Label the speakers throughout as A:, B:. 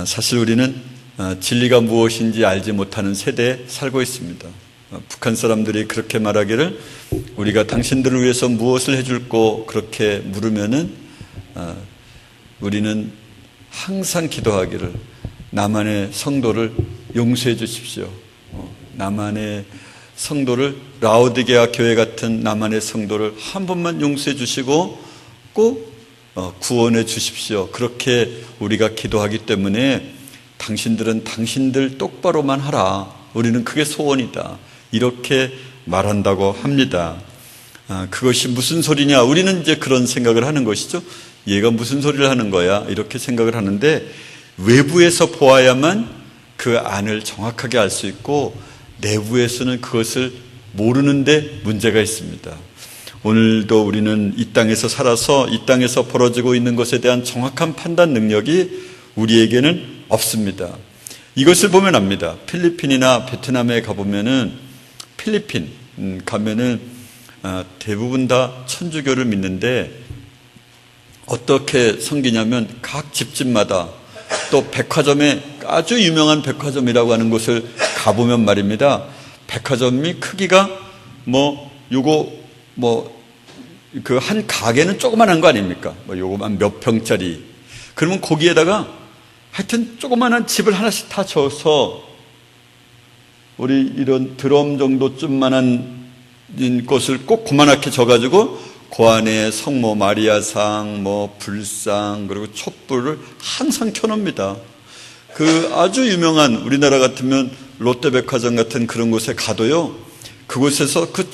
A: 사실 우리는 진리가 무엇인지 알지 못하는 세대에 살고 있습니다. 북한 사람들이 그렇게 말하기를 우리가 당신들을 위해서 무엇을 해줄고 그렇게 물으면은 우리는 항상 기도하기를 남한의 성도를 용서해 주십시오. 남한의 성도를, 라오디게아 교회 같은 남한의 성도를 한 번만 용서해 주시고 꼭 구원해 주십시오. 그렇게 우리가 기도하기 때문에 당신들은 당신들 똑바로만 하라. 우리는 그게 소원이다. 이렇게 말한다고 합니다. 그것이 무슨 소리냐? 우리는 이제 그런 생각을 하는 것이죠. 얘가 무슨 소리를 하는 거야? 이렇게 생각을 하는데 외부에서 보아야만 그 안을 정확하게 알 수 있고 내부에서는 그것을 모르는데 문제가 있습니다. 오늘도 우리는 이 땅에서 살아서 이 땅에서 벌어지고 있는 것에 대한 정확한 판단 능력이 우리에게는 없습니다. 이것을 보면 압니다. 필리핀이나 베트남에 가보면은 필리핀 가면은 대부분 다 천주교를 믿는데 어떻게 섬기냐면 각 집집마다 또 백화점에 아주 유명한 백화점이라고 하는 곳을 가보면 말입니다. 백화점이 크기가 그 한 가게는 조그만한 거 아닙니까? 요거만 몇 평짜리. 그러면 거기에다가 하여튼 조그만한 집을 하나씩 다 져서 우리 이런 드럼 정도쯤만한 것을 꼭 그만하게 져가지고 그 안에 성모 마리아상, 불상, 그리고 촛불을 항상 켜놓습니다. 그 아주 유명한 우리나라 같으면 롯데백화점 같은 그런 곳에 가도요, 그곳에서 그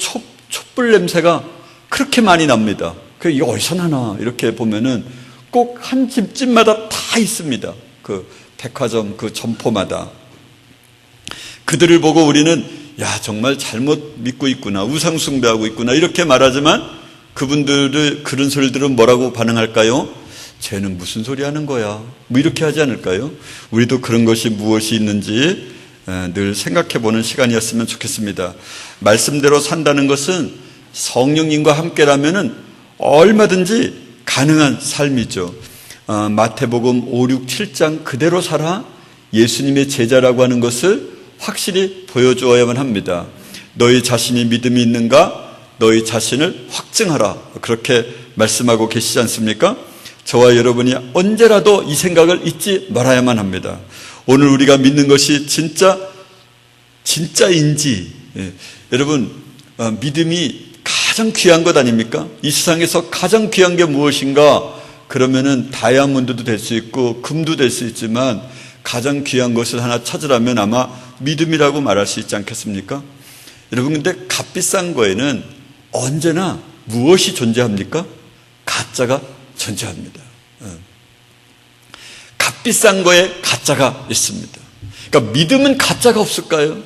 A: 촛불 냄새가 그렇게 많이 납니다. 이게 어디서 나나 이렇게 보면은 꼭 한 집집마다 다 있습니다. 그 백화점 그 점포마다. 그들을 보고 우리는 야 정말 잘못 믿고 있구나, 우상 숭배하고 있구나 이렇게 말하지만 그분들의 그런 소리들은 뭐라고 반응할까요? 쟤는 무슨 소리 하는 거야? 이렇게 하지 않을까요? 우리도 그런 것이 무엇이 있는지 늘 생각해보는 시간이었으면 좋겠습니다. 말씀대로 산다는 것은 성령님과 함께라면 얼마든지 가능한 삶이죠. 마태복음 5, 6, 7장 그대로 살아 예수님의 제자라고 하는 것을 확실히 보여주어야만 합니다. 너희 자신이 믿음이 있는가? 너희 자신을 확증하라. 그렇게 말씀하고 계시지 않습니까? 저와 여러분이 언제라도 이 생각을 잊지 말아야만 합니다. 오늘 우리가 믿는 것이 진짜인지, 여러분, 믿음이 가장 귀한 것 아닙니까? 이 세상에서 가장 귀한 게 무엇인가? 그러면은 다이아몬드도 될 수 있고 금도 될 수 있지만 가장 귀한 것을 하나 찾으라면 아마 믿음이라고 말할 수 있지 않겠습니까? 여러분, 근데 값비싼 거에는 언제나 무엇이 존재합니까? 가짜가 존재합니다. 값비싼 거에 가짜가 있습니다. 그러니까 믿음은 가짜가 없을까요?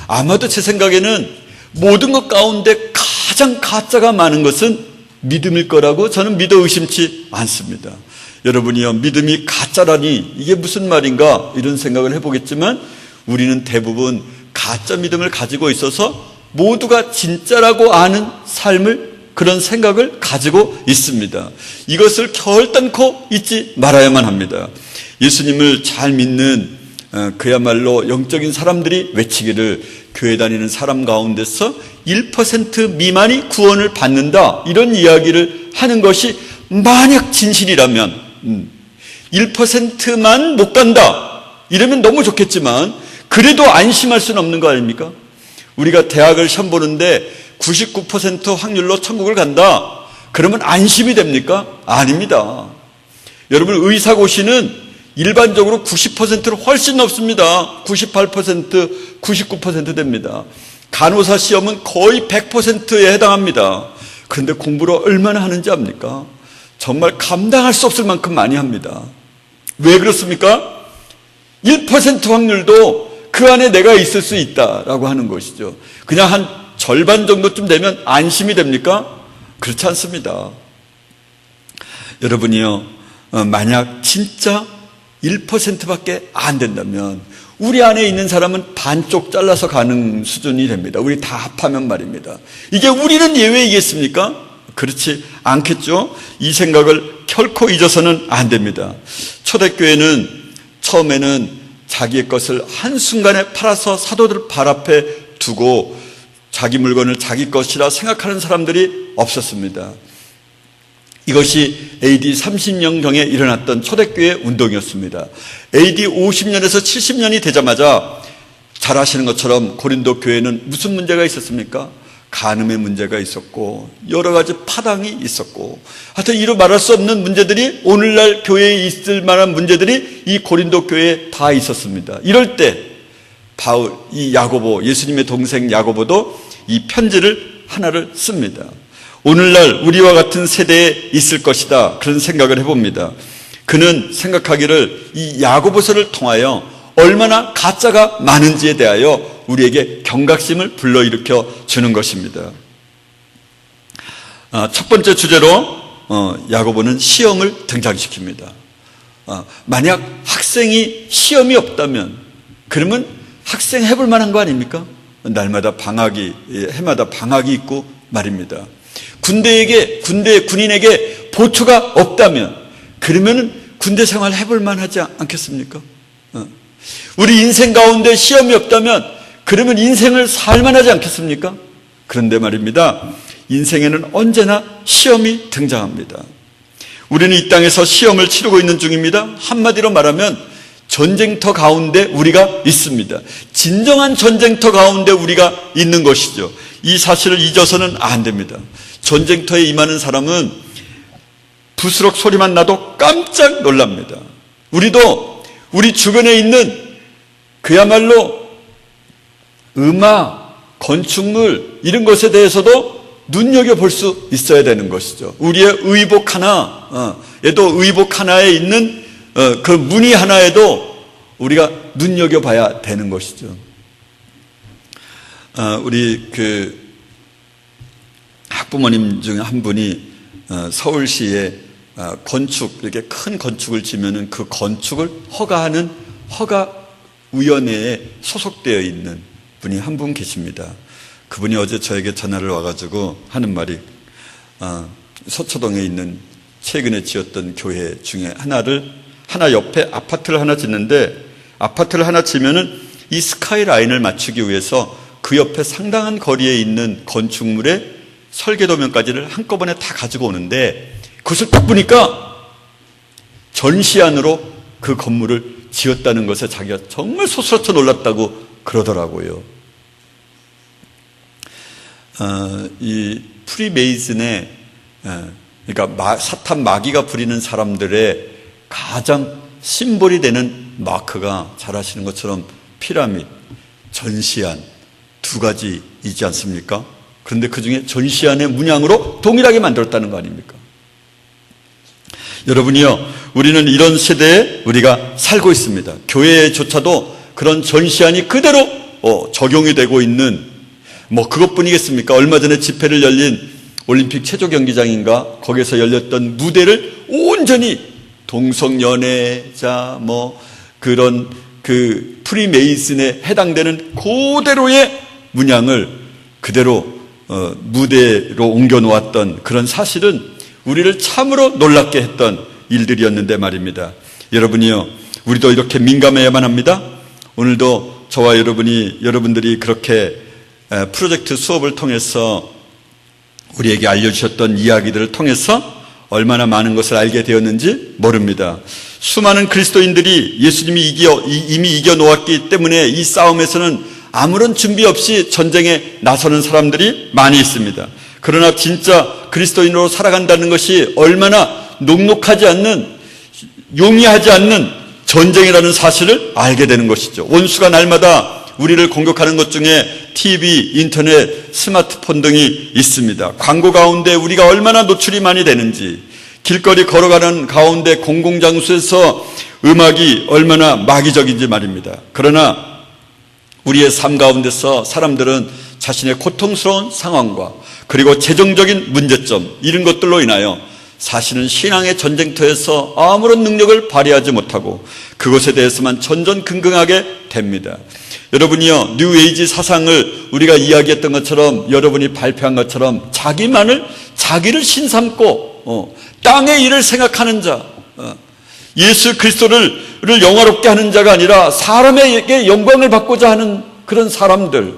A: 아마도 제 생각에는 모든 것 가운데 가장 가짜가 많은 것은 믿음일 거라고 저는 믿어 의심치 않습니다. 여러분이요, 믿음이 가짜라니 이게 무슨 말인가 이런 생각을 해보겠지만 우리는 대부분 가짜 믿음을 가지고 있어서 모두가 진짜라고 아는 삶을, 그런 생각을 가지고 있습니다. 이것을 결단코 잊지 말아야만 합니다. 예수님을 잘 믿는 그야말로 영적인 사람들이 외치기를 교회 다니는 사람 가운데서 1% 미만이 구원을 받는다, 이런 이야기를 하는 것이 만약 진실이라면 1%만 못 간다 이러면 너무 좋겠지만 그래도 안심할 수는 없는 거 아닙니까? 우리가 대학을 시험 보는데 99% 확률로 천국을 간다 그러면 안심이 됩니까? 아닙니다. 여러분, 의사고시는 일반적으로 90%로 훨씬 높습니다. 98%, 99% 됩니다. 간호사 시험은 거의 100%에 해당합니다. 그런데 공부를 얼마나 하는지 압니까? 정말 감당할 수 없을 만큼 많이 합니다. 왜 그렇습니까? 1% 확률도 그 안에 내가 있을 수 있다라고 하는 것이죠. 그냥 한 절반 정도쯤 되면 안심이 됩니까? 그렇지 않습니다. 여러분이요, 만약 진짜 1%밖에 안 된다면 우리 안에 있는 사람은 반쪽 잘라서 가는 수준이 됩니다. 우리 다 합하면 말입니다. 이게 우리는 예외이겠습니까? 그렇지 않겠죠? 이 생각을 결코 잊어서는 안 됩니다. 초대교회는 처음에는 자기의 것을 한순간에 팔아서 사도들 발 앞에 두고 자기 물건을 자기 것이라 생각하는 사람들이 없었습니다. 이것이 AD 30년경에 일어났던 초대교회 운동이었습니다. AD 50년에서 70년이 되자마자 잘 아시는 것처럼 고린도 교회는 무슨 문제가 있었습니까? 간음의 문제가 있었고 여러 가지 파당이 있었고 하여튼 이루 말할 수 없는 문제들이 오늘날 교회에 있을 만한 문제들이 이 고린도 교회에 다 있었습니다. 이럴 때 바울, 이 야고보, 예수님의 동생 야고보도 이 편지를 하나를 씁니다. 오늘날 우리와 같은 세대에 있을 것이다, 그런 생각을 해봅니다. 그는 생각하기를 이 야고보서를 통하여 얼마나 가짜가 많은지에 대하여 우리에게 경각심을 불러일으켜 주는 것입니다. 첫 번째 주제로 야고보는 시험을 등장시킵니다. 만약 학생이 시험이 없다면 그러면 학생 해볼 만한 거 아닙니까? 날마다 방학이, 해마다 방학이 있고 말입니다. 군인에게 보초가 없다면 그러면 군대 생활 해볼 만하지 않겠습니까? 우리 인생 가운데 시험이 없다면 그러면 인생을 살만하지 않겠습니까? 그런데 말입니다, 인생에는 언제나 시험이 등장합니다. 우리는 이 땅에서 시험을 치르고 있는 중입니다. 한마디로 말하면 전쟁터 가운데 우리가 있습니다. 진정한 전쟁터 가운데 우리가 있는 것이죠. 이 사실을 잊어서는 안 됩니다. 전쟁터에 임하는 사람은 부스럭 소리만 나도 깜짝 놀랍니다. 우리도 우리 주변에 있는 그야말로 음악, 건축물 이런 것에 대해서도 눈여겨볼 수 있어야 되는 것이죠. 우리의 의복 하나에도 의복 하나에 있는 그 무늬 하나에도 우리가 눈여겨봐야 되는 것이죠. 우리 그 학부모님 중에 한 분이 서울시에 건축, 이렇게 큰 건축을 지면은 그 건축을 허가하는 허가위원회에 소속되어 있는 분이 한 분 계십니다. 그분이 어제 저에게 전화를 와가지고 하는 말이 서초동에 있는 최근에 지었던 교회 중에 하나 옆에 아파트를 하나 짓는데 아파트를 하나 지면은 이 스카이라인을 맞추기 위해서 그 옆에 상당한 거리에 있는 건축물의 설계도면까지를 한꺼번에 다 가지고 오는데 그것을 딱 보니까 전시안으로 그 건물을 지었다는 것에 자기가 정말 소스라쳐 놀랐다고 그러더라고요. 이 프리메이슨의 그러니까 사탄 마귀가 부리는 사람들의 가장 심볼이 되는 마크가 잘 아시는 것처럼 피라밋, 전시안 두 가지 있지 않습니까? 그런데 그 중에 전시안의 문양으로 동일하게 만들었다는 거 아닙니까? 여러분이요, 우리는 이런 세대에 우리가 살고 있습니다. 교회조차도 그런 전시안이 그대로 적용이 되고 있는 그것뿐이겠습니까? 얼마 전에 집회를 열린 올림픽 체조 경기장인가 거기서 열렸던 무대를 온전히 동성연애자 그런 그 프리메이슨에 해당되는 그대로의 문양을 그대로 무대로 옮겨 놓았던 그런 사실은 우리를 참으로 놀랍게 했던 일들이었는데 말입니다. 여러분이요, 우리도 이렇게 민감해야만 합니다. 오늘도 저와 여러분들이 그렇게 프로젝트 수업을 통해서 우리에게 알려주셨던 이야기들을 통해서 얼마나 많은 것을 알게 되었는지 모릅니다. 수많은 그리스도인들이 예수님이 이미 이겨놓았기 때문에 이 싸움에서는 아무런 준비 없이 전쟁에 나서는 사람들이 많이 있습니다. 그러나 진짜 그리스도인으로 살아간다는 것이 얼마나 녹록하지 않는, 용이하지 않는 전쟁이라는 사실을 알게 되는 것이죠. 원수가 날마다 우리를 공격하는 것 중에 TV, 인터넷, 스마트폰 등이 있습니다. 광고 가운데 우리가 얼마나 노출이 많이 되는지, 길거리 걸어가는 가운데 공공장소에서 음악이 얼마나 마귀적인지 말입니다. 그러나 우리의 삶 가운데서 사람들은 자신의 고통스러운 상황과 그리고 재정적인 문제점, 이런 것들로 인하여 사실은 신앙의 전쟁터에서 아무런 능력을 발휘하지 못하고 그것에 대해서만 전전긍긍하게 됩니다. 여러분이요, 뉴에이지 사상을 우리가 이야기했던 것처럼, 여러분이 발표한 것처럼 자기를 신삼고 땅의 일을 생각하는 자, 예수 그리스도를 영화롭게 하는 자가 아니라 사람에게 영광을 받고자 하는 그런 사람들.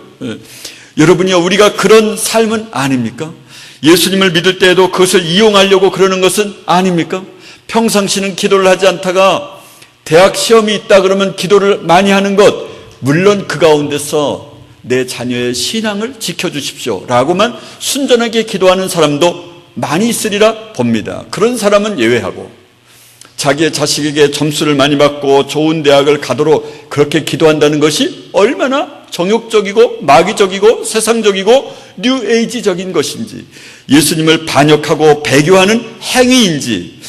A: 여러분이요, 우리가 그런 삶은 아닙니까? 예수님을 믿을 때에도 그것을 이용하려고 그러는 것은 아닙니까? 평상시는 기도를 하지 않다가 대학 시험이 있다 그러면 기도를 많이 하는 것, 물론 그 가운데서 내 자녀의 신앙을 지켜주십시오 라고만 순전하게 기도하는 사람도 많이 있으리라 봅니다. 그런 사람은 예외하고, 자기의 자식에게 점수를 많이 받고 좋은 대학을 가도록 그렇게 기도한다는 것이 얼마나 정욕적이고 마귀적이고 세상적이고 뉴에이지적인 것인지, 예수님을 반역하고 배교하는 행위인지,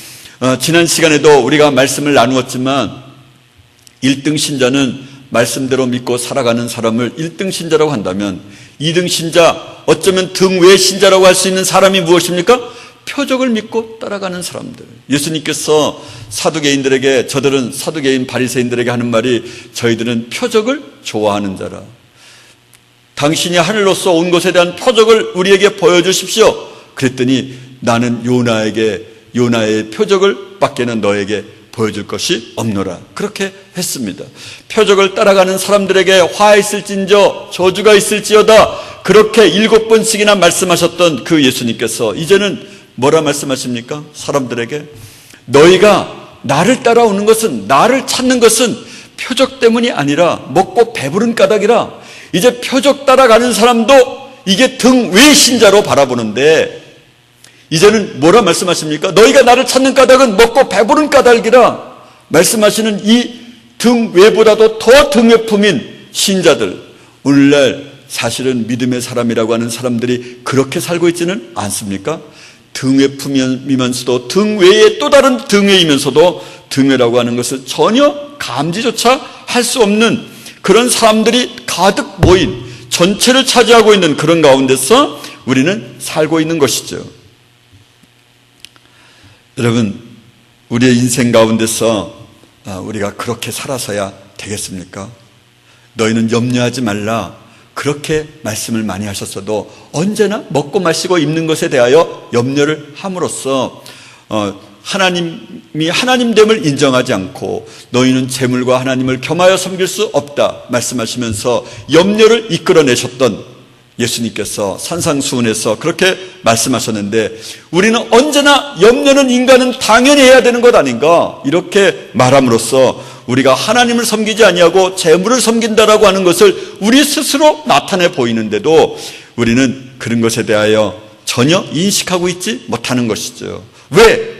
A: 지난 시간에도 우리가 말씀을 나누었지만 1등 신자는 말씀대로 믿고 살아가는 사람을 1등 신자라고 한다면, 2등 신자, 어쩌면 등외 신자라고 할 수 있는 사람이 무엇입니까? 표적을 믿고 따라가는 사람들. 예수님께서 사두개인들에게, 저들은 사두개인 바리새인들에게 하는 말이, 저희들은 표적을 좋아하는 자라. 당신이 하늘로서 온 것에 대한 표적을 우리에게 보여주십시오. 그랬더니 나는 요나의 표적을 밖에는 너에게 보여줄 것이 없노라. 그렇게 했습니다. 표적을 따라가는 사람들에게 화 있을진저 저주가 있을지어다, 그렇게 7번씩이나 말씀하셨던 그 예수님께서 이제는 뭐라 말씀하십니까? 사람들에게, 너희가 나를 따라오는 것은, 나를 찾는 것은 표적 때문이 아니라 먹고 배부른 까닭이라. 이제 표적 따라가는 사람도 이게 등외 신자로 바라보는데, 이제는 뭐라 말씀하십니까? 너희가 나를 찾는 까닭은 먹고 배부른 까닭이라 말씀하시는 이 등외보다도 더 등외품인 신자들, 오늘날 사실은 믿음의 사람이라고 하는 사람들이 그렇게 살고 있지는 않습니까? 등외품이면서도 등외의 또 다른 등외이면서도 등외라고 하는 것을 전혀 감지조차 할 수 없는 그런 사람들이 가득 모인, 전체를 차지하고 있는 그런 가운데서 우리는 살고 있는 것이죠. 여러분, 우리의 인생 가운데서 우리가 그렇게 살아서야 되겠습니까? 너희는 염려하지 말라, 그렇게 말씀을 많이 하셨어도 언제나 먹고 마시고 입는 것에 대하여 염려를 함으로써 하나님이 하나님됨을 인정하지 않고 너희는 재물과 하나님을 겸하여 섬길 수 없다 말씀하시면서 염려를 이끌어내셨던 예수님께서 산상수훈에서 그렇게 말씀하셨는데, 우리는 언제나 염려는 인간은 당연히 해야 되는 것 아닌가, 이렇게 말함으로써 우리가 하나님을 섬기지 아니하고 재물을 섬긴다라고 하는 것을 우리 스스로 나타내 보이는데도 우리는 그런 것에 대하여 전혀 인식하고 있지 못하는 것이죠. 왜?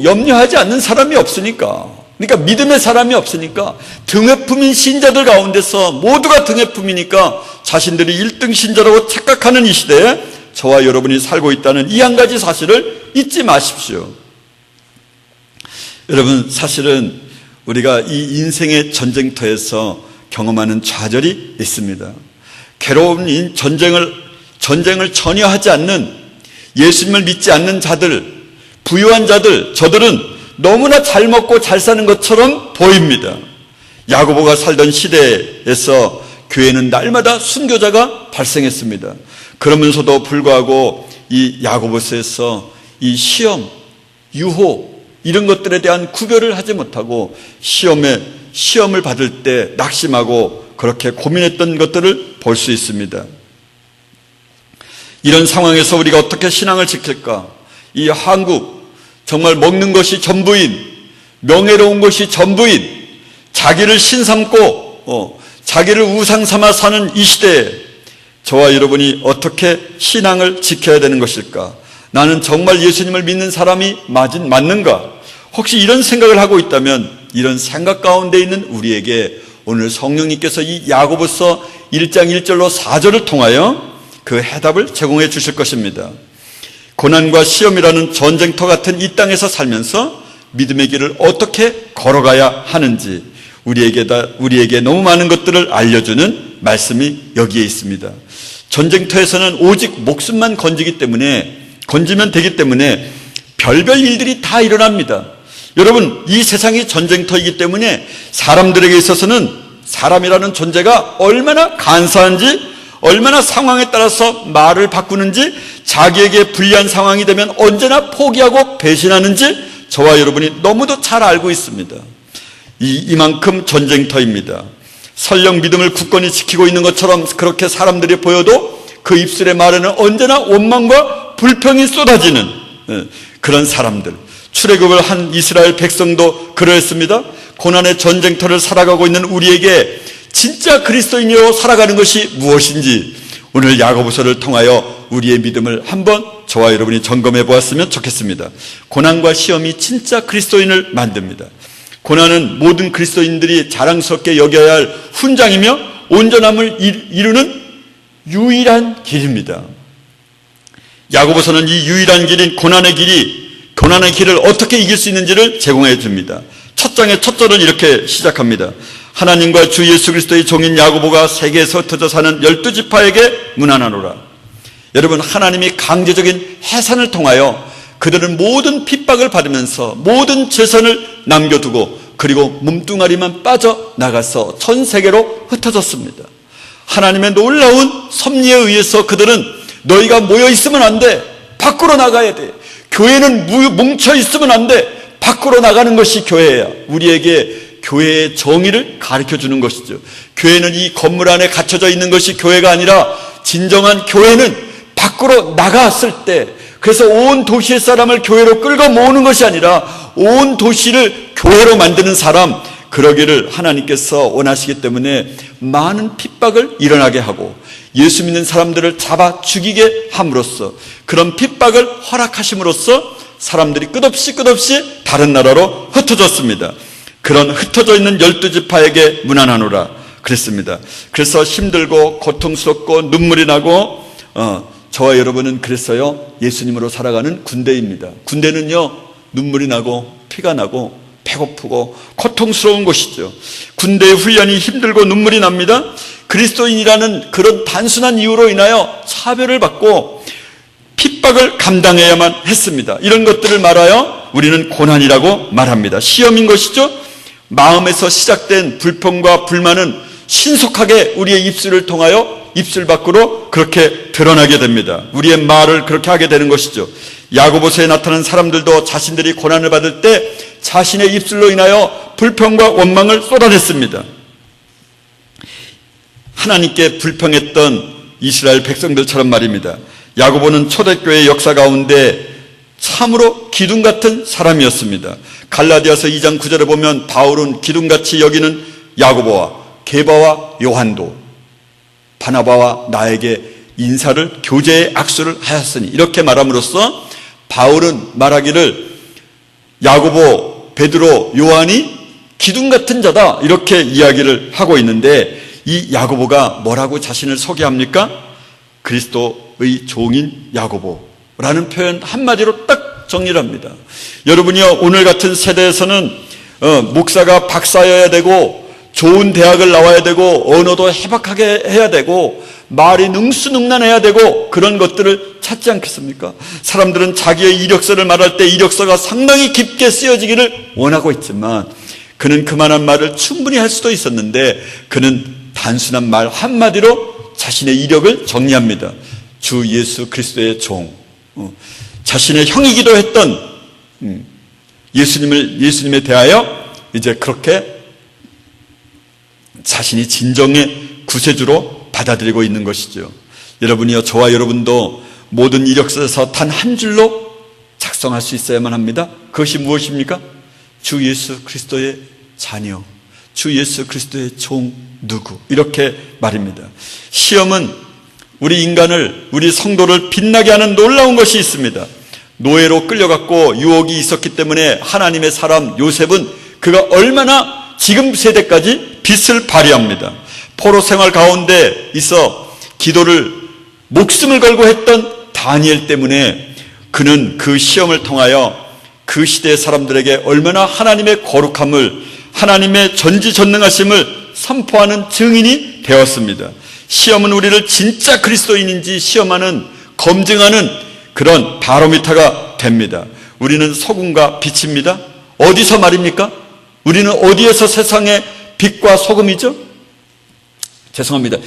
A: 염려하지 않는 사람이 없으니까. 그러니까 믿음의 사람이 없으니까. 등외품인 신자들 가운데서 모두가 등외품이니까 자신들이 1등 신자라고 착각하는 이 시대에 저와 여러분이 살고 있다는 이 한 가지 사실을 잊지 마십시오. 여러분, 사실은 우리가 이 인생의 전쟁터에서 경험하는 좌절이 있습니다. 괴로운 전쟁을 전혀 하지 않는, 예수님을 믿지 않는 자들, 부유한 자들, 저들은 너무나 잘 먹고 잘 사는 것처럼 보입니다. 야고보가 살던 시대에서 교회는 날마다 순교자가 발생했습니다. 그러면서도 불구하고 이 야고보서에서 이 시험, 유호, 이런 것들에 대한 구별을 하지 못하고 시험을 받을 때 낙심하고 그렇게 고민했던 것들을 볼 수 있습니다. 이런 상황에서 우리가 어떻게 신앙을 지킬까? 이 한국, 정말 먹는 것이 전부인, 명예로운 것이 전부인, 자기를 신 삼고 자기를 우상 삼아 사는 이 시대에 저와 여러분이 어떻게 신앙을 지켜야 되는 것일까? 나는 정말 예수님을 믿는 사람이 맞는가? 혹시 이런 생각을 하고 있다면 이런 생각 가운데 있는 우리에게 오늘 성령님께서 이 야고보서 1장 1절로 4절을 통하여 그 해답을 제공해 주실 것입니다. 고난과 시험이라는 전쟁터 같은 이 땅에서 살면서 믿음의 길을 어떻게 걸어가야 하는지 우리에게 너무 많은 것들을 알려주는 말씀이 여기에 있습니다. 전쟁터에서는 오직 목숨만 건지면 되기 때문에 별별 일들이 다 일어납니다. 여러분, 이 세상이 전쟁터이기 때문에 사람들에게 있어서는 사람이라는 존재가 얼마나 간사한지, 얼마나 상황에 따라서 말을 바꾸는지, 자기에게 불리한 상황이 되면 언제나 포기하고 배신하는지 저와 여러분이 너무도 잘 알고 있습니다. 이만큼 전쟁터입니다. 설령 믿음을 굳건히 지키고 있는 것처럼 그렇게 사람들이 보여도 그 입술의 말에는 언제나 원망과 불평이 쏟아지는 그런 사람들. 출애굽을 한 이스라엘 백성도 그러했습니다. 고난의 전쟁터를 살아가고 있는 우리에게 진짜 그리스도인으로 살아가는 것이 무엇인지 오늘 야고보서를 통하여 우리의 믿음을 한번 저와 여러분이 점검해 보았으면 좋겠습니다. 고난과 시험이 진짜 그리스도인을 만듭니다. 고난은 모든 그리스도인들이 자랑스럽게 여겨야 할 훈장이며 온전함을 이루는 유일한 길입니다. 야고보서는 이 유일한 길인 고난의 길을 어떻게 이길 수 있는지를 제공해 줍니다. 첫 장의 첫 절은 이렇게 시작합니다. 하나님과 주 예수 그리스도의 종인 야고보가 세계에서 흩어져 사는 12지파에게 문안하노라. 여러분, 하나님이 강제적인 해산을 통하여 그들은 모든 핍박을 받으면서 모든 재산을 남겨두고 그리고 몸뚱아리만 빠져나가서 전 세계로 흩어졌습니다. 하나님의 놀라운 섭리에 의해서 그들은 너희가 모여 있으면 안 돼. 밖으로 나가야 돼. 교회는 뭉쳐 있으면 안 돼. 밖으로 나가는 것이 교회야. 우리에게 교회의 정의를 가르쳐 주는 것이죠. 교회는 이 건물 안에 갇혀져 있는 것이 교회가 아니라 진정한 교회는 밖으로 나갔을 때, 그래서 온 도시의 사람을 교회로 끌고 모으는 것이 아니라 온 도시를 교회로 만드는 사람, 그러기를 하나님께서 원하시기 때문에 많은 핍박을 일어나게 하고 예수 믿는 사람들을 잡아 죽이게 함으로써, 그런 핍박을 허락하심으로써 사람들이 끝없이 다른 나라로 흩어졌습니다. 그런 흩어져 있는 12지파에게 문안하노라 그랬습니다. 그래서 힘들고 고통스럽고 눈물이 나고 저와 여러분은 그랬어요. 예수님으로 살아가는 군대입니다. 군대는요, 눈물이 나고 피가 나고 배고프고 고통스러운 것이죠. 군대의 훈련이 힘들고 눈물이 납니다. 그리스도인이라는 그런 단순한 이유로 인하여 차별을 받고 핍박을 감당해야만 했습니다. 이런 것들을 말하여 우리는 고난이라고 말합니다. 시험인 것이죠. 마음에서 시작된 불평과 불만은 신속하게 우리의 입술을 통하여 입술 밖으로 그렇게 드러나게 됩니다. 우리의 말을 그렇게 하게 되는 것이죠. 야고보서에 나타난 사람들도 자신들이 고난을 받을 때 자신의 입술로 인하여 불평과 원망을 쏟아냈습니다. 하나님께 불평했던 이스라엘 백성들처럼 말입니다. 야고보는 초대교회의 역사 가운데 참으로 기둥 같은 사람이었습니다. 갈라디아서 2장 9절에 보면 바울은 기둥같이 여기는 야고보와 게바와 요한도 바나바와 나에게 인사를 교제의 악수를 하였으니, 이렇게 말함으로써 바울은 말하기를 야고보, 베드로, 요한이 기둥 같은 자다, 이렇게 이야기를 하고 있는데, 이 야고보가 뭐라고 자신을 소개합니까? 그리스도의 종인 야고보라는 표현 한마디로 딱 정리를 합니다. 여러분이요, 오늘 같은 세대에서는 목사가 박사여야 되고 좋은 대학을 나와야 되고 언어도 해박하게 해야 되고 말이 능수능란해야 되고 그런 것들을 찾지 않겠습니까? 사람들은 자기의 이력서를 말할 때 이력서가 상당히 깊게 쓰여지기를 원하고 있지만, 그는 그만한 말을 충분히 할 수도 있었는데 그는 단순한 말 한마디로 자신의 이력을 정리합니다. 주 예수 그리스도의 종, 자신의 형이기도 했던 예수님에 대하여 이제 그렇게 자신이 진정의 구세주로 받아들이고 있는 것이죠. 여러분이요, 저와 여러분도 모든 이력서에서 단 한 줄로 작성할 수 있어야만 합니다. 그것이 무엇입니까? 주 예수 그리스도의 자녀, 주 예수 그리스도의 종 누구, 이렇게 말입니다. 시험은 우리 인간을, 우리 성도를 빛나게 하는 놀라운 것이 있습니다. 노예로 끌려갔고 유혹이 있었기 때문에 하나님의 사람 요셉은 그가 얼마나 지금 세대까지 빛을 발휘합니다. 포로 생활 가운데 있어 기도를 목숨을 걸고 했던 다니엘 때문에 그는 그 시험을 통하여 그 시대의 사람들에게 얼마나 하나님의 거룩함을, 하나님의 전지전능하심을 선포하는 증인이 되었습니다. 시험은 우리를 진짜 그리스도인인지 시험하는, 검증하는 그런 바로미터가 됩니다. 우리는 소금과 빛입니다. 어디서 말입니까? 우리는 어디에서 세상의 빛과 소금이죠? 죄송합니다.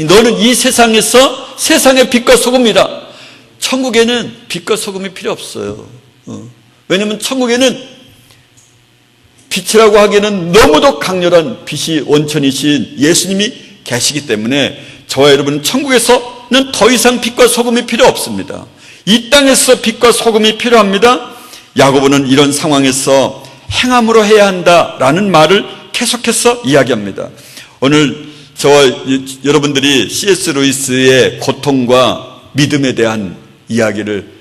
A: 너는 이 세상에서 세상의 빛과 소금이다. 천국에는 빛과 소금이 필요 없어요. 왜냐하면 천국에는 빛이라고 하기에는 너무도 강렬한 빛이 원천이신 예수님이 계시기 때문에 저와 여러분은 천국에서는 더 이상 빛과 소금이 필요 없습니다. 이 땅에서 빛과 소금이 필요합니다. 야고보는 이런 상황에서 행함으로 해야 한다라는 말을 계속해서 이야기합니다. 오늘 저와 여러분들이 C.S. 루이스의 고통과 믿음에 대한 이야기를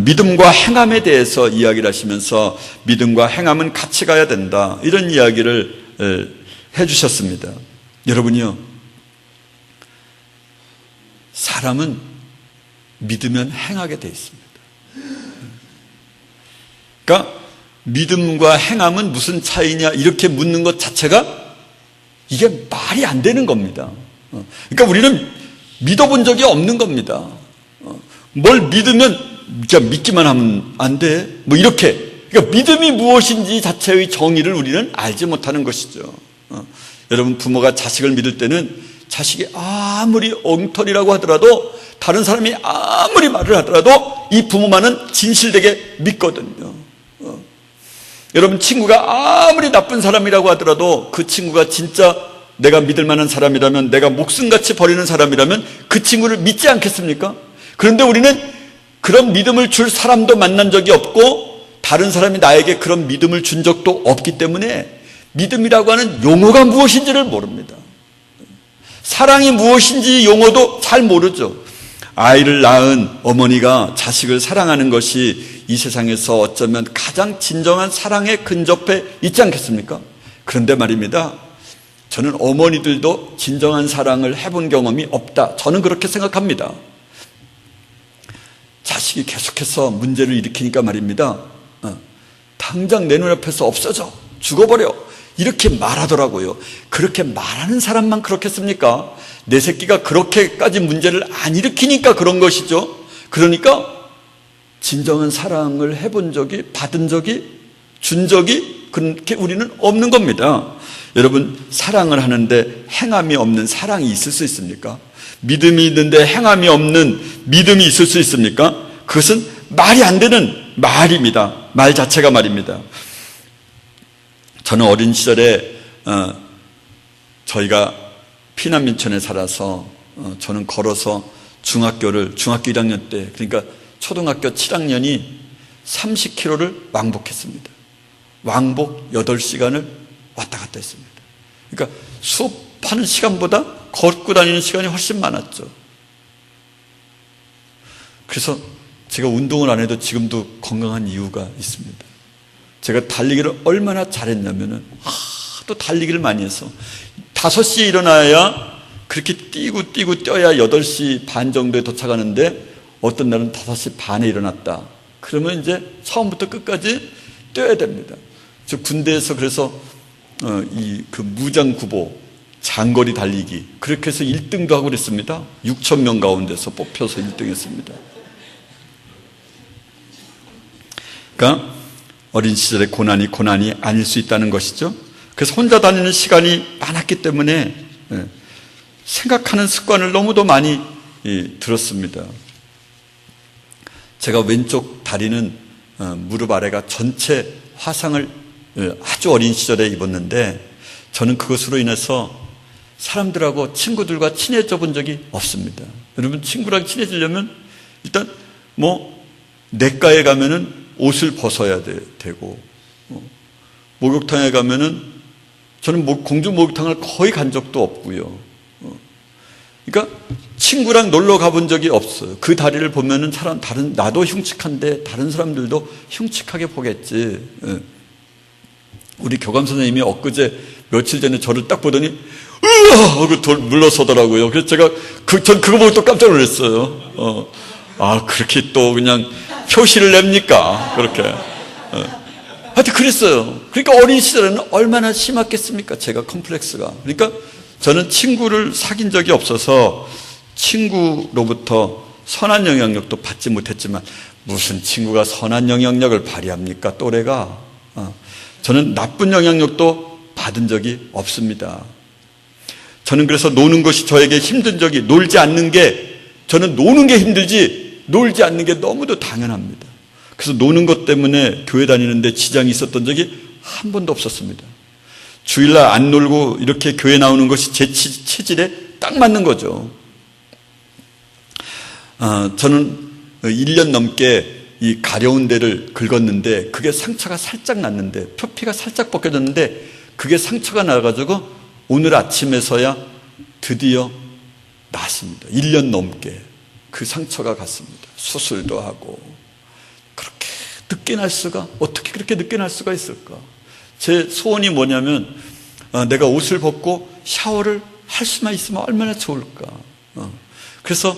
A: 믿음과 행함에 대해서 이야기를 하시면서 믿음과 행함은 같이 가야 된다, 이런 이야기를 해주셨습니다. 여러분이요, 사람은 믿으면 행하게 돼 있습니다. 그러니까 믿음과 행함은 무슨 차이냐 이렇게 묻는 것 자체가 이게 말이 안 되는 겁니다. 그러니까 우리는 믿어본 적이 없는 겁니다. 뭘 믿으면 그냥 믿기만 하면 안 돼, 뭐 이렇게. 그러니까 믿음이 무엇인지 자체의 정의를 우리는 알지 못하는 것이죠. 여러분, 부모가 자식을 믿을 때는 자식이 아무리 엉터리라고 하더라도, 다른 사람이 아무리 말을 하더라도 이 부모만은 진실되게 믿거든요. 여러분, 친구가 아무리 나쁜 사람이라고 하더라도 그 친구가 진짜 내가 믿을 만한 사람이라면, 내가 목숨같이 버리는 사람이라면 그 친구를 믿지 않겠습니까? 그런데 우리는 그런 믿음을 줄 사람도 만난 적이 없고 다른 사람이 나에게 그런 믿음을 준 적도 없기 때문에 믿음이라고 하는 용어가 무엇인지를 모릅니다. 사랑이 무엇인지 용어도 잘 모르죠. 아이를 낳은 어머니가 자식을 사랑하는 것이 이 세상에서 어쩌면 가장 진정한 사랑에 근접해 있지 않겠습니까? 그런데 말입니다, 저는 어머니들도 진정한 사랑을 해본 경험이 없다, 저는 그렇게 생각합니다. 자식이 계속해서 문제를 일으키니까 말입니다, 당장 내 눈앞에서 없어져, 죽어버려, 이렇게 말하더라고요. 그렇게 말하는 사람만 그렇겠습니까? 내 새끼가 그렇게까지 문제를 안 일으키니까 그런 것이죠. 그러니까 진정한 사랑을 해본 적이, 받은 적이, 준 적이 그렇게 우리는 없는 겁니다. 여러분, 사랑을 하는데 행함이 없는 사랑이 있을 수 있습니까? 믿음이 있는데 행함이 없는 믿음이 있을 수 있습니까? 그것은 말이 안 되는 말입니다. 말 자체가 말입니다. 저는 어린 시절에 저희가 피난민촌에 살아서 저는 걸어서 중학교 1학년 때, 그러니까 초등학교 7학년이 30km를 왕복했습니다. 왕복 8시간을 왔다 갔다 했습니다. 그러니까 수업하는 시간보다 걷고 다니는 시간이 훨씬 많았죠. 그래서 제가 운동을 안 해도 지금도 건강한 이유가 있습니다. 제가 달리기를 얼마나 잘했냐면은 또 달리기를 많이 해서 5시에 일어나야, 그렇게 뛰고 뛰어야 8시 반 정도에 도착하는데 어떤 날은 5시 반에 일어났다. 그러면 이제 처음부터 끝까지 뛰어야 됩니다. 저 군대에서 그래서 그 무장구보 장거리 달리기 그렇게 해서 1등도 하고 그랬습니다. 6,000명 가운데서 뽑혀서 1등했습니다. 그러니까 어린 시절의 고난이 아닐 수 있다는 것이죠. 그래서 혼자 다니는 시간이 많았기 때문에 생각하는 습관을 너무도 많이 들었습니다. 제가 왼쪽 다리는 무릎 아래가 전체 화상을 아주 어린 시절에 입었는데, 저는 그것으로 인해서 사람들하고 친구들과 친해져 본 적이 없습니다. 여러분, 친구랑 친해지려면 일단 내과에 가면은 옷을 벗어야 되고, 목욕탕에 가면은 저는 공중 목욕탕을 거의 간 적도 없고요. 그러니까 친구랑 놀러 가본 적이 없어요. 그 다리를 보면은 나도 흉측한데 다른 사람들도 흉측하게 보겠지. 우리 교감 선생님이 엊그제 며칠 전에 저를 딱 보더니 으아 하고 물러서더라고요. 그래서 제가 전 그거 보고 또 깜짝 놀랐어요. 그렇게 또 그냥 표시를 냅니까? 그렇게. 하여튼 그랬어요. 그러니까 어린 시절에는 얼마나 심했겠습니까? 제가 컴플렉스가. 그러니까 저는 친구를 사귄 적이 없어서 친구로부터 선한 영향력도 받지 못했지만, 무슨 친구가 선한 영향력을 발휘합니까? 또래가. 저는 나쁜 영향력도 받은 적이 없습니다. 저는 그래서 노는 것이 저에게 힘든 적이, 저는 노는 게 힘들지 놀지 않는 게 너무도 당연합니다. 그래서 노는 것 때문에 교회 다니는데 지장이 있었던 적이 한 번도 없었습니다. 주일날 안 놀고 이렇게 교회 나오는 것이 제 체질에 딱 맞는 거죠. 저는 1년 넘게 이 가려운 데를 긁었는데 그게 상처가 살짝 났는데 표피가 살짝 벗겨졌는데 그게 상처가 나가지고 오늘 아침에서야 드디어 났습니다. 1년 넘게 그 상처가 갔습니다. 수술도 하고. 그렇게 늦게 날 수가, 어떻게 그렇게 늦게 날 수가 있을까? 제 소원이 뭐냐면 내가 옷을 벗고 샤워를 할 수만 있으면 얼마나 좋을까. 그래서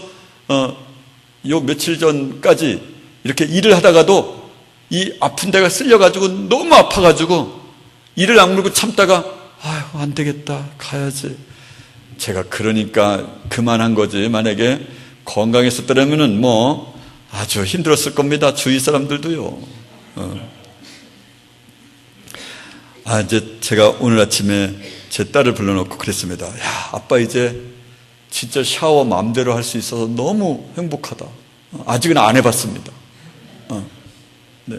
A: 요 며칠 전까지 이렇게 일을 하다가도 이 아픈 데가 쓸려가지고 너무 아파가지고 이를 악물고 참다가 아유 안 되겠다 가야지. 제가 그러니까 그만한 거지. 만약에 건강했었더라면은 뭐 아주 힘들었을 겁니다. 주위 사람들도요. 이제 제가 오늘 아침에 제 딸을 불러놓고 그랬습니다. 야, 아빠 이제 진짜 샤워 마음대로 할 수 있어서 너무 행복하다. 아직은 안 해봤습니다. 네.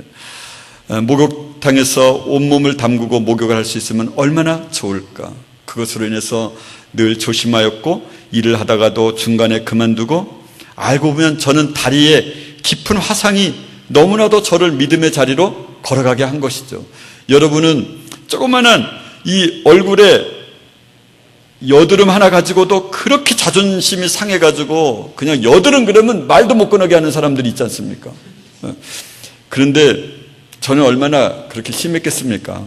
A: 목욕탕에서 온몸을 담그고 목욕을 할 수 있으면 얼마나 좋을까. 그것으로 인해서 늘 조심하였고 일을 하다가도 중간에 그만두고 알고 보면 저는 다리에 깊은 화상이 너무나도 저를 믿음의 자리로 걸어가게 한 것이죠. 여러분은 조그마한 이 얼굴에 여드름 하나 가지고도 그렇게 자존심이 상해가지고 그냥 여드름 그러면 말도 못 꺼내게 하는 사람들이 있지 않습니까? 그런데 저는 얼마나 그렇게 심했겠습니까?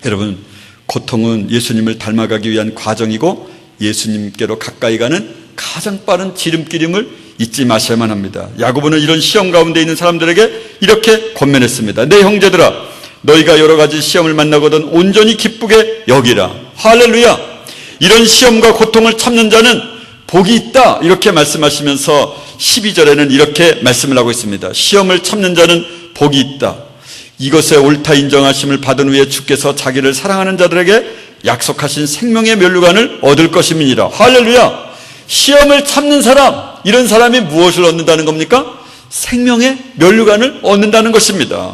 A: 여러분, 고통은 예수님을 닮아가기 위한 과정이고 예수님께로 가까이 가는 가장 빠른 지름길임을 잊지 마셔야만 합니다. 야고보는 이런 시험 가운데 있는 사람들에게 이렇게 권면했습니다. 내 형제들아, 너희가 여러 가지 시험을 만나거든 온전히 기쁘게 여기라. 할렐루야. 이런 시험과 고통을 참는 자는 복이 있다. 이렇게 말씀하시면서 12절에는 이렇게 말씀을 하고 있습니다. 시험을 참는 자는 복이 있다. 이것에 옳다 인정하심을 받은 후에 주께서 자기를 사랑하는 자들에게 약속하신 생명의 면류관을 얻을 것임이니라. 할렐루야. 시험을 참는 사람, 이런 사람이 무엇을 얻는다는 겁니까? 생명의 면류관을 얻는다는 것입니다.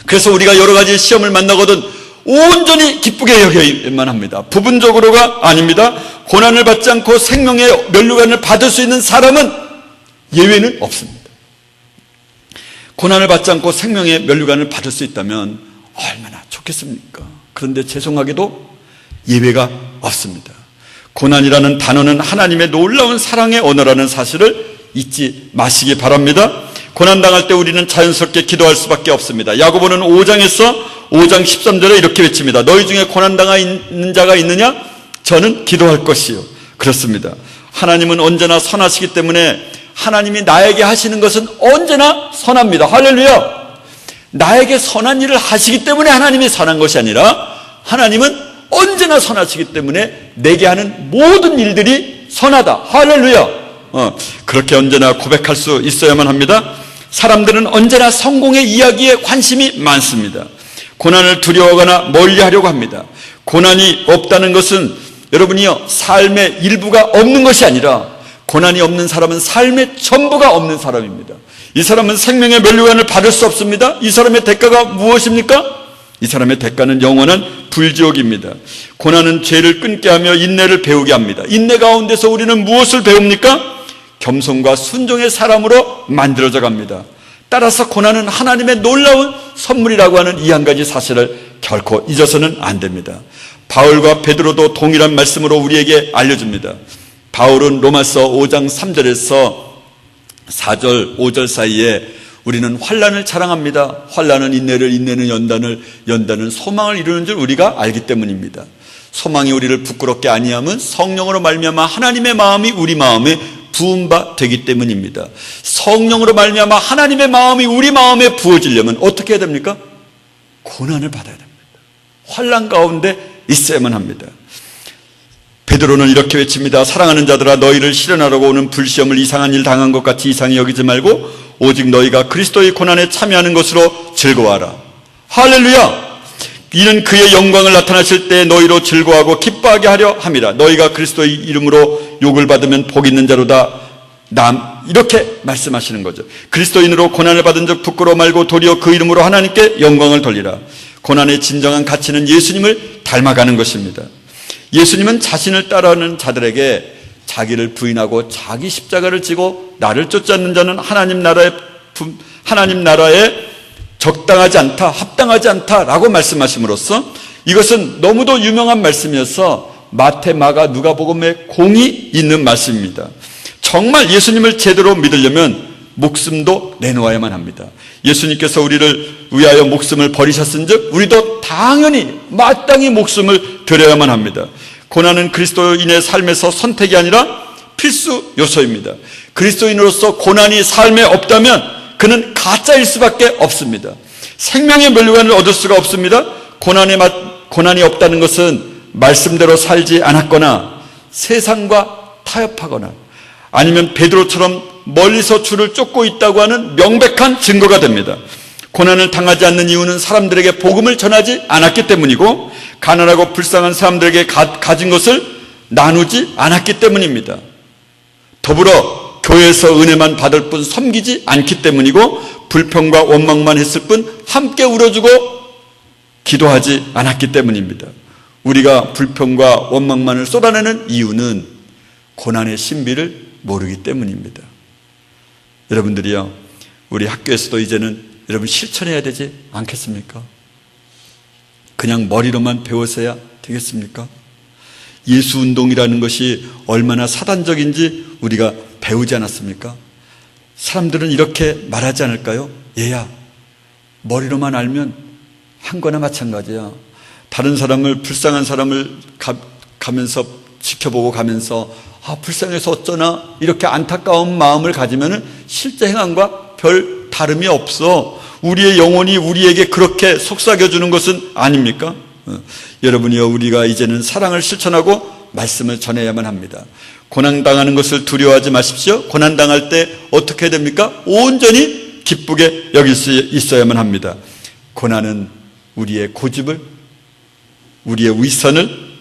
A: 그래서 우리가 여러 가지 시험을 만나거든 온전히 기쁘게 여겨야만 합니다. 부분적으로가 아닙니다. 고난을 받지 않고 생명의 면류관을 받을 수 있는 사람은 예외는 없습니다. 고난을 받지 않고 생명의 면류관을 받을 수 있다면 얼마나 좋겠습니까? 그런데 죄송하게도 예외가 없습니다. 고난이라는 단어는 하나님의 놀라운 사랑의 언어라는 사실을 잊지 마시기 바랍니다. 고난당할 때 우리는 자연스럽게 기도할 수밖에 없습니다. 야고보는 5장 13절에 이렇게 외칩니다. 너희 중에 고난당하 있는 자가 있느냐? 저는 기도할 것이요. 그렇습니다. 하나님은 언제나 선하시기 때문에 하나님이 나에게 하시는 것은 언제나 선합니다. 할렐루야. 나에게 선한 일을 하시기 때문에 하나님이 선한 것이 아니라 하나님은 언제나 선하시기 때문에 내게 하는 모든 일들이 선하다. 할렐루야. 그렇게 언제나 고백할 수 있어야만 합니다. 사람들은 언제나 성공의 이야기에 관심이 많습니다. 고난을 두려워하거나 멀리하려고 합니다. 고난이 없다는 것은 여러분이요, 삶의 일부가 없는 것이 아니라 고난이 없는 사람은 삶의 전부가 없는 사람입니다. 이 사람은 생명의 면류관을 받을 수 없습니다. 이 사람의 대가가 무엇입니까? 이 사람의 대가는 영원한 불지옥입니다. 고난은 죄를 끊게 하며 인내를 배우게 합니다. 인내 가운데서 우리는 무엇을 배웁니까? 겸손과 순종의 사람으로 만들어져 갑니다. 따라서 고난은 하나님의 놀라운 선물이라고 하는 이 한 가지 사실을 결코 잊어서는 안 됩니다. 바울과 베드로도 동일한 말씀으로 우리에게 알려줍니다. 바울은 로마서 5장 3절에서 4절 5절 사이에 우리는 환난을 자랑합니다. 환난은 인내를, 인내는 연단은 소망을 이루는 줄 우리가 알기 때문입니다. 소망이 우리를 부끄럽게 아니하면 성령으로 말미암아 하나님의 마음이 우리 마음에 부은 바 되기 때문입니다. 성령으로 말미암아 하나님의 마음이 우리 마음에 부어지려면 어떻게 해야 됩니까? 고난을 받아야 됩니다. 환난 가운데 있어야만 합니다. 베드로는 이렇게 외칩니다. 사랑하는 자들아, 너희를 실현하려고 오는 불시험을 이상한 일 당한 것 같이 이상히 여기지 말고 오직 너희가 그리스도의 고난에 참여하는 것으로 즐거워하라. 할렐루야. 이는 그의 영광을 나타나실 때 너희로 즐거워하고 기뻐하게 하려 함이라. 너희가 그리스도의 이름으로 욕을 받으면 복 있는 자로다. 이렇게 말씀하시는 거죠. 그리스도인으로 고난을 받은 적 부끄러워 말고 도리어 그 이름으로 하나님께 영광을 돌리라. 고난의 진정한 가치는 예수님을 닮아가는 것입니다. 예수님은 자신을 따르는 자들에게 자기를 부인하고 자기 십자가를 지고 나를 쫓지 자는 하나님 나라에 적당하지 않다, 합당하지 않다라고 말씀하심으로써 이것은 너무도 유명한 말씀이어서 마태, 마가, 누가복음에 공이 있는 말씀입니다. 정말 예수님을 제대로 믿으려면 목숨도 내놓아야만 합니다. 예수님께서 우리를 위하여 목숨을 버리셨은즉 우리도 당연히 마땅히 목숨을 드려야만 합니다. 고난은 그리스도인의 삶에서 선택이 아니라 필수 요소입니다. 그리스도인으로서 고난이 삶에 없다면 그는 가짜일 수밖에 없습니다. 생명의 면류관을 얻을 수가 없습니다. 고난이 없다는 것은 말씀대로 살지 않았거나 세상과 타협하거나 아니면 베드로처럼 멀리서 주를 쫓고 있다고 하는 명백한 증거가 됩니다. 고난을 당하지 않는 이유는 사람들에게 복음을 전하지 않았기 때문이고 가난하고 불쌍한 사람들에게 가진 것을 나누지 않았기 때문입니다. 더불어 교회에서 은혜만 받을 뿐 섬기지 않기 때문이고 불평과 원망만 했을 뿐 함께 울어주고 기도하지 않았기 때문입니다. 우리가 불평과 원망만을 쏟아내는 이유는 고난의 신비를 모르기 때문입니다. 여러분들이요, 우리 학교에서도 이제는 여러분 실천해야 되지 않겠습니까? 그냥 머리로만 배워서야 되겠습니까? 예수운동이라는 것이 얼마나 사단적인지 우리가 배우지 않았습니까? 사람들은 이렇게 말하지 않을까요? 얘야, 머리로만 알면 한 거나 마찬가지야. 다른 사람을, 불쌍한 사람을 가면서 지켜보고 가면서 불쌍해서 어쩌나 이렇게 안타까운 마음을 가지면 실제 행함과 별 다름이 없어. 우리의 영혼이 우리에게 그렇게 속삭여주는 것은 아닙니까? 여러분이요, 우리가 이제는 사랑을 실천하고 말씀을 전해야만 합니다. 고난당하는 것을 두려워하지 마십시오. 고난당할 때 어떻게 됩니까? 온전히 기쁘게 여길 수 있어야만 합니다. 고난은 우리의 고집을, 우리의 위선을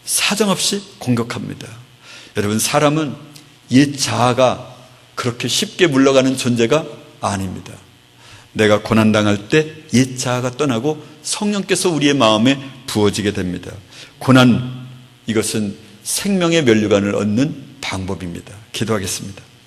A: 사정없이 공격합니다. 여러분, 사람은 옛 자아가 그렇게 쉽게 물러가는 존재가 아닙니다. 내가 고난당할 때 옛 자아가 떠나고 성령께서 우리의 마음에 부어지게 됩니다. 고난, 이것은 생명의 면류관을 얻는 방법입니다. 기도하겠습니다.